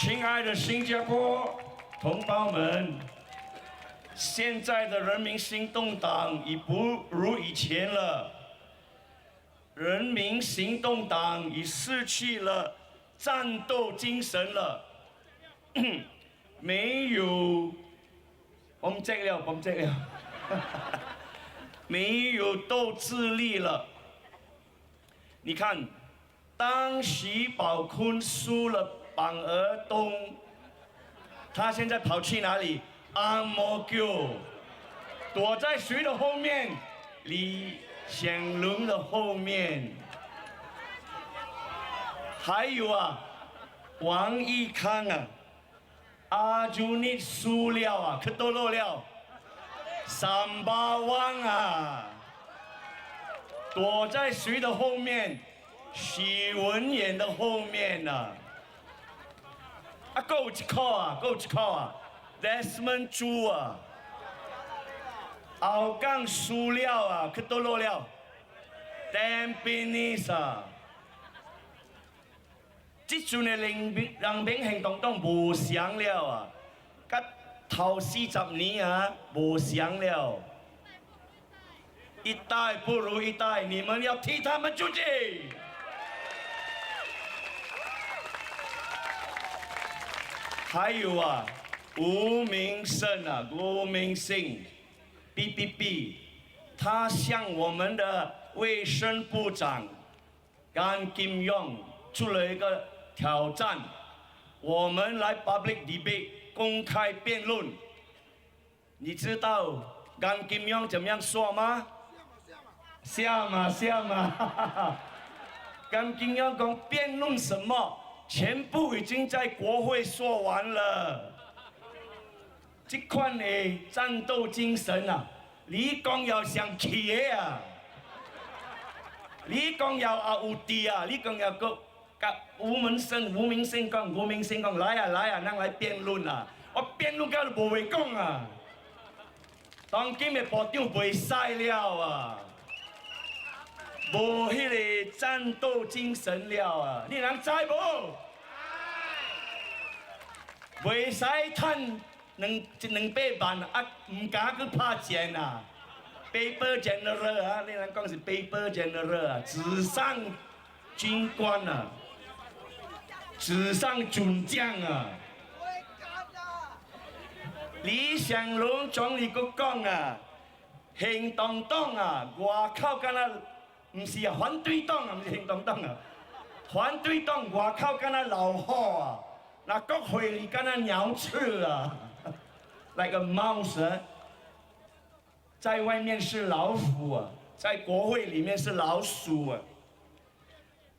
亲爱的新加坡同胞们，现在的人民行动党已不如以前了。人民行动党已失去了战斗精神了，没有，ผมแจก了，没有斗志力了。你看，当徐宝坤输了榜儿东，他现在跑去哪里？阿摩狗，躲在谁的后面？李显龙的后面。还有啊，王义康啊，阿朱尼输了啊，可多漏了，381啊，躲在谁的后面？许文远的后面啊。啊，够一靠啊 ，Desmond 猪啊，后港输了啊，去倒落了 ，Tampines 啊，这阵的人民行动党无响了啊，甲头40年啊无响了，一代不如一代，你们要替他们出去。还有啊，吴明胜 ，BBB， 他向我们的卫生部长甘金勇出了一个挑战，我们来 public debate 公开辩论。你知道甘金勇怎么样说吗？笑嘛，甘金勇讲辩论什么？全部已经在国会说完了。这款的战斗精神啊，你讲要上去的啊，你讲要有地啊，你讲要个甲吴明胜讲来啊，咱来辩论啊，我辩论到都无话讲啊。当今的部长袂使了啊，无迄个战斗精神了啊，你人知无？袂使趁200万啊，唔敢去拍钱啊 ，paper general 啊，你人讲是 paper general 啊，纸上军官啊，纸上准将啊。李显龙总理佫讲啊，行动党啊，外口敢若唔是啊，反对党啊，唔是行动党啊，反对党外口敢若老虎啊，那国会里敢若鸟翅啊 ，like a mouse， 在外面是老虎啊，在国会里面是老鼠啊。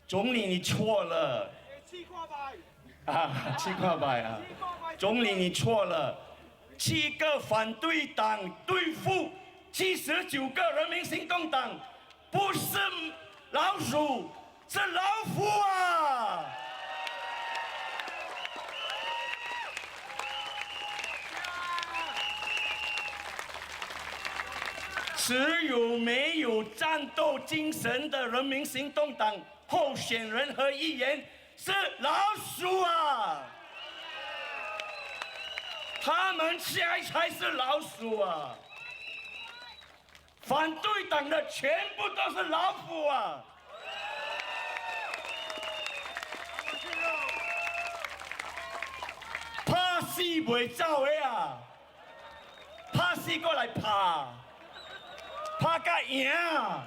总理你错了。七块百啊，总理你错了。7个反对党对付79个人民行动党，不是老鼠，是老虎啊！只有没有战斗精神的人民行动党候选人和议员是老鼠啊！他们才是老鼠啊！反对党的全部都是老虎啊！怕死袂走的啊！怕死过来怕，怕甲赢啊！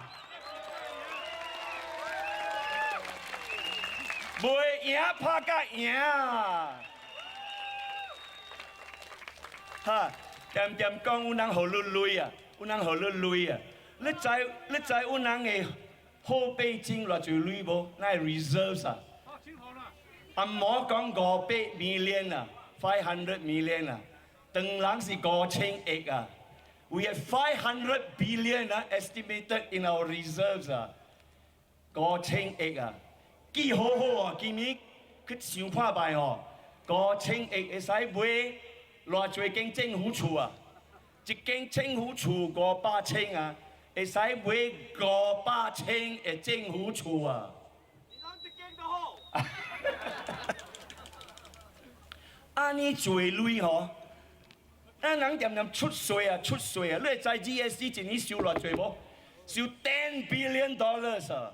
袂赢怕甲赢啊！哈，点讲有人互你累啊，有人互你累啊！你知有人的后备金偌侪累无？那 reserves 啊？啊，莫讲500 million 啊，500 million 啊，当然是5000亿啊。We have 500 billion 啊 estimated in our reserves 啊，5000亿啊，记好好啊，今年去想看卖哦，5000亿会使买。偌侪间政府厝啊！一间政府厝500千啊，会使买500千的政府厝啊！你讲一间都好。安尼做钱吼，咱人点点出税啊，出税啊！你会知 GST 一年收偌济无？收10 billion dollars 啊！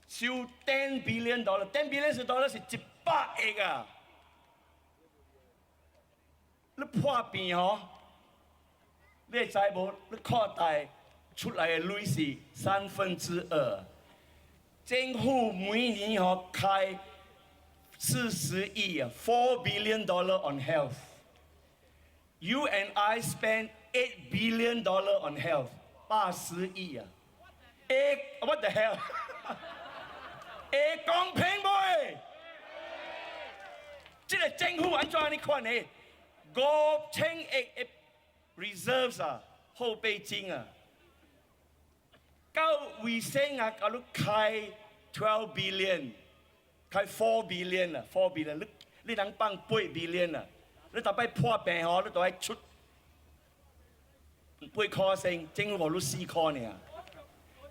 收10 billion dollars，10 billion dollars 是100亿啊！你破病吼，你会知无？你扩大出来的钱是2/3。政府每年吼开40亿啊，4 billion dollar on health。You and I spend 8 billion dollar on health， 80亿啊！what the hell？ 会公平袂？这个政府安怎安尼看呢？5000亿的 reserves 啊，后备金啊，到卫生啊，甲你开12 billion， 开4 billion 啊，4 billion， 你能放8 billion 啊？你逐摆破病吼，你都爱出8块先，政府互你4块尔。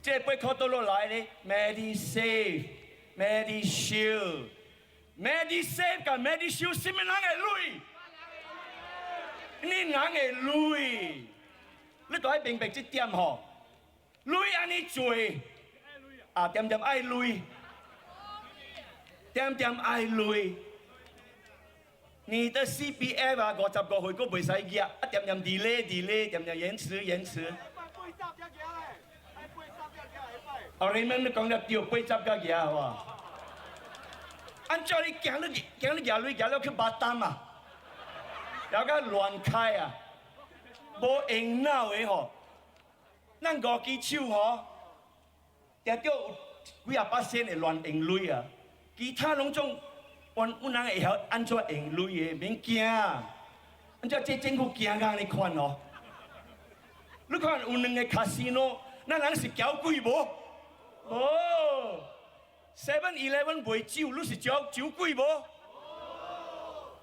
这8块倒落来呢 ，Medisave、Medishield、Medisave 甲 Medishield， 什么人会累？你人会累，你都爱明白这点吼。累安尼做，啊，点点爱累，点点爱累。你的 CPF 啊，55岁佫袂使约，啊点点 delay， 点点延迟。哦，你们你讲了对，80个year好啊？按照你行你举了去巴丹啊，了个乱开啊，无用脑的吼。咱5支手吼，定着有几啊%会乱用钱啊，其他拢总。阮人会晓安怎用钱的，免惊。安怎这政府惊甲安尼款哦？你看有2个casino，咱人是交贵无？无。7-11卖酒，你是交酒贵无？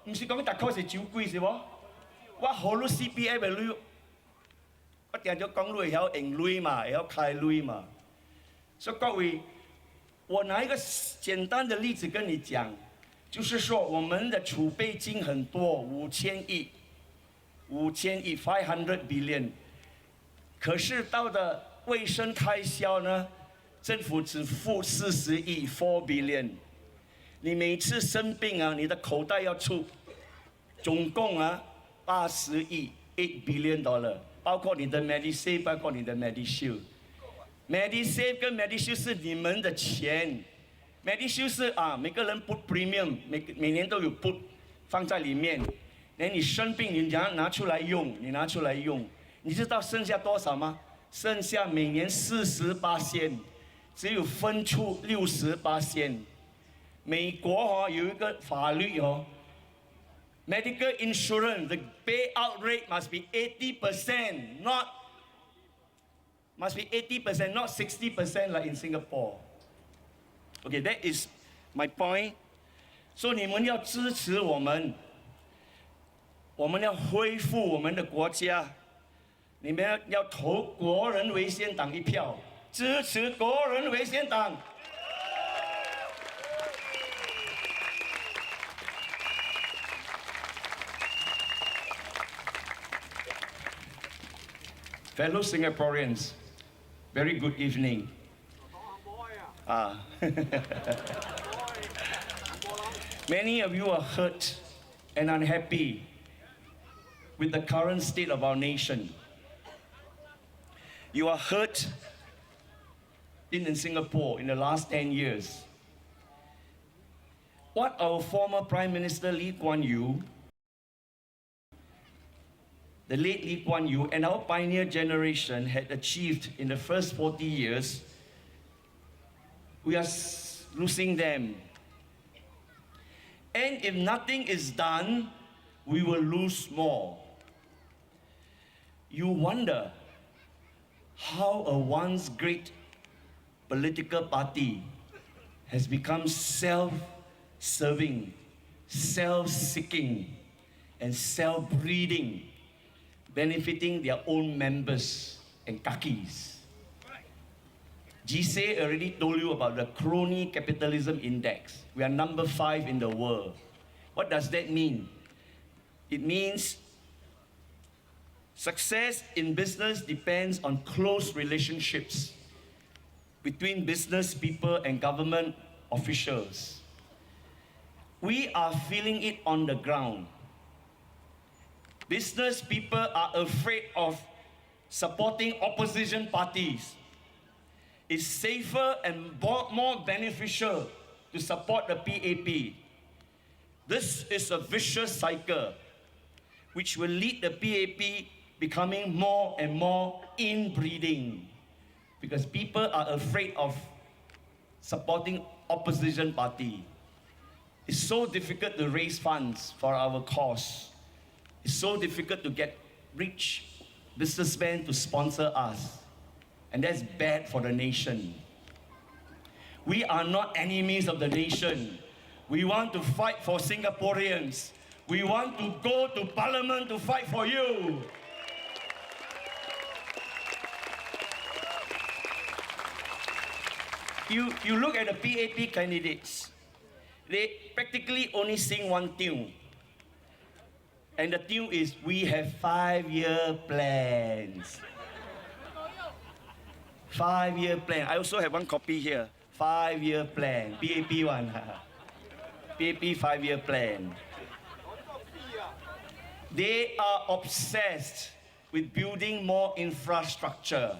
毋是讲逐块是酒贵是无？我互你 CPF 的你，我定着讲你会晓用钱嘛，会晓开钱嘛。所以各位，我拿一个简单的例子跟你讲。就是说，我们的储备金很多，5000亿，500 billion， 可是到的卫生开销呢，政府只付40亿，4 billion。你每次生病啊，你的口袋要出，总共啊80亿，8 billion dollar， 包括你的 Medisave， 包括你的 Medishield。Medisave 跟 Medishield 是你们的钱。Medishield 是啊，每个人 put premium， 每年都有 put 放在里面。连你生病，你拿出来用，你知道剩下多少吗？剩下每年48%，只有分出68%。美国有一个法律medical insurance the payout rate must be 80%, not 60% like in Singapore。Okay, that is my point. 所以你们要支持我们，我们要恢复我们的国家。你们要投国人为先党一票，支持国人为先党。Fellow Singaporeans, very good evening. Many of you are hurt and unhappy with the current state of our nation. You are hurt in Singapore in the last 10 years. What our former Prime Minister Lee Kuan Yew, the late Lee Kuan Yew, and our pioneer generation had achieved in the first 40 years, we are losing them. And if nothing is done, we will lose more. You wonder how a once great political party has become self-serving, self-seeking, and self-breeding, benefiting their own members and kakis. GC already told you about the crony capitalism index. We are number 5 in the world. What does that mean? It means success in business depends on close relationships between business people and government officials. We are feeling it on the ground. Business people are afraid of supporting opposition parties. It's safer and more beneficial to support the PAP. This is a vicious cycle which will lead the PAP becoming more and more inbreeding because people are afraid of supporting opposition party. It's so difficult to raise funds for our cause. It's so difficult to get rich businessmen to sponsor us. And that's bad for the nation. We are not enemies of the nation. We want to fight for Singaporeans. We want to go to Parliament to fight for you. You look at the PAP candidates, they practically only sing one tune. And the tune is, we have 5-year plans. 5-year plan. I also have one copy here. 5-year plan. PAP one. PAP 5-year plan. They are obsessed with building more infrastructure,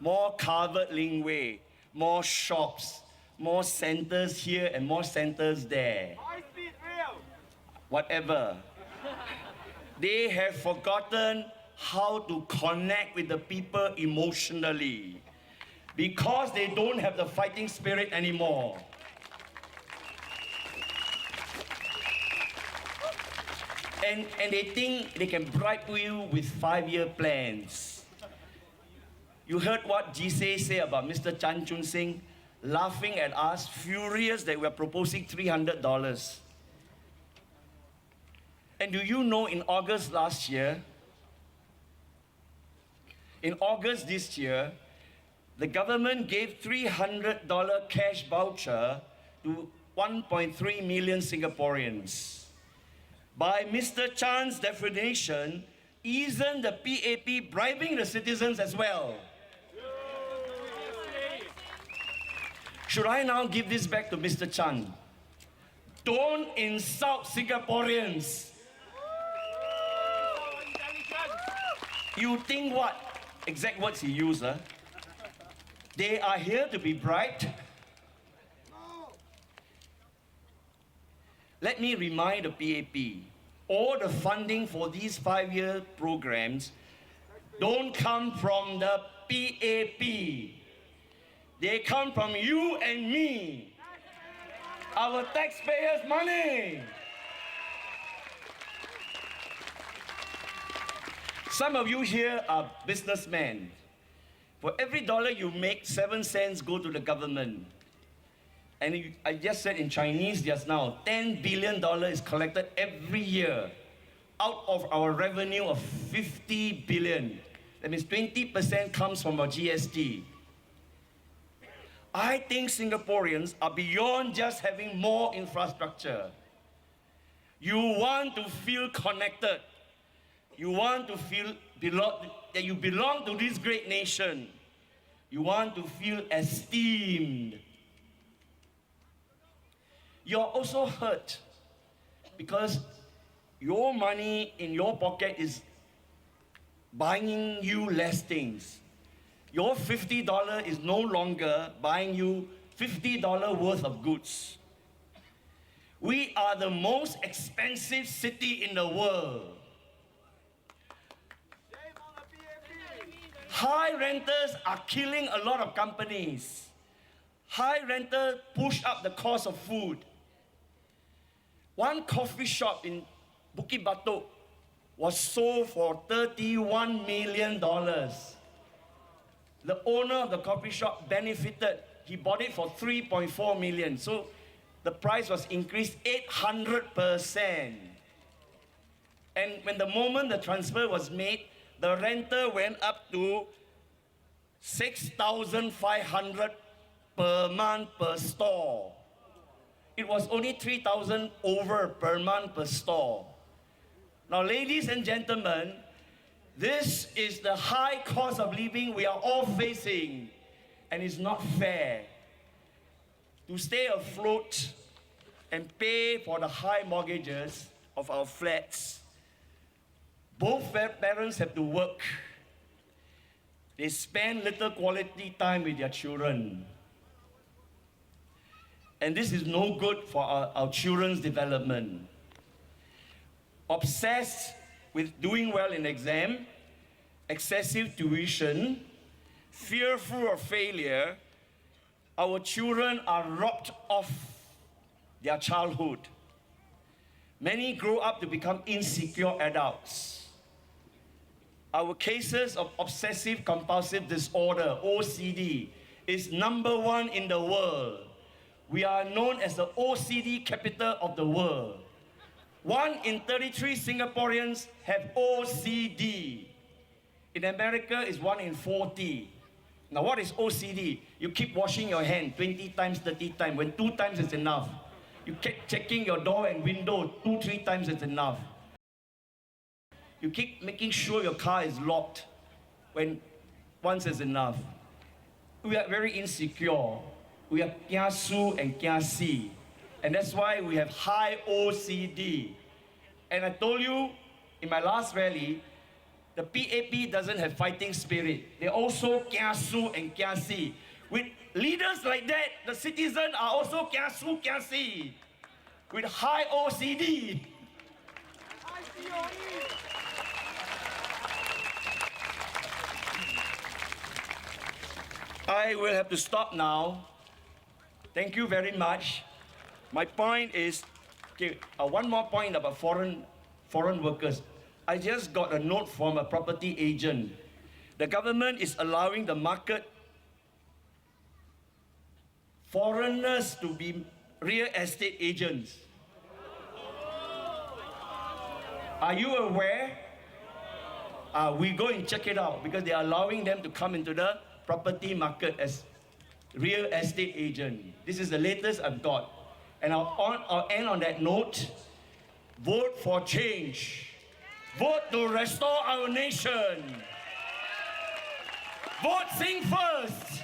more covered linkway, more shops, more centers here and more centers there. Whatever. They have forgotten how to connect with the people emotionally because they don't have the fighting spirit anymore. And they think they can bribe you with 5-year plans. You heard what GC say about Mr. Chan Chun Sing, laughing at us, furious that we're proposing $300. And do you know in August last year, in August this year, the government gave $300 cash voucher to 1.3 million Singaporeans. By Mr. Chan's definition, isn't the PAP bribing the citizens as well? Should I now give this back to Mr. Chan? Don't insult Singaporeans. You think what? Exact words he used, huh? They are here to be bribed. Let me remind the PAP, all the funding for these 5-year programs don't come from the PAP. They come from you and me, our taxpayers' money. Some of you here are businessmen. For every dollar you make, 7 cents go to the government. And I just said in Chinese just now, $10 billion is collected every year out of our revenue of 50 billion. That means 20% comes from our GST. I think Singaporeans are beyond just having more infrastructure. You want to feel connected. You want to feel that you belong to this great nation. You want to feel esteemed. You're also hurt because your money in your pocket is buying you less things. Your $50 is no longer buying you $50 worth of goods. We are the most expensive city in the world. High renters are killing a lot of companies. High renters push up the cost of food. One coffee shop in Bukit Batok was sold for $31 million. The owner of the coffee shop benefited. He bought it for $3.4 million. So the price was increased 800%. And when the moment the transfer was made, the rental went up to $6,500 per month per store. It was only $3,000 over per month per store. Now, ladies and gentlemen, this is the high cost of living we are all facing, and it's not fair. To stay afloat and pay for the high mortgages of our flats, both parents have to work. They spend little quality time with their children. And this is no good for our children's development. Obsessed with doing well in exam, excessive tuition, fearful of failure, our children are robbed of their childhood. Many grow up to become insecure adults. Our cases of obsessive compulsive disorder, OCD, is #1 in the world. We are known as the OCD capital of the world. 1 in 33 Singaporeans have OCD. In America, it's 1 in 40. Now, what is OCD? You keep washing your hand 20 times, 30 times, when 2 times is enough. You keep checking your door and window 2, 3 times is enough. You keep making sure your car is locked when once is enough. We are very insecure. We are kiasu and kiasi. And that's why we have high OCD. And I told you in my last rally, the PAP doesn't have fighting spirit. They also kiasu and kiasi. With leaders like that, the citizens are also kiasu, kiasi. With high OCD. I will have to stop now. Thank you very much. My point is, okay, one more point about foreign workers. I just got a note from a property agent. The government is allowing the market foreigners to be real estate agents. Are you aware? We go and check it out because they are allowing them to come into the property market as real estate agent. This is the latest I've got. And I'll end on that note. Vote for change. Vote to restore our nation. Vote SingFirst.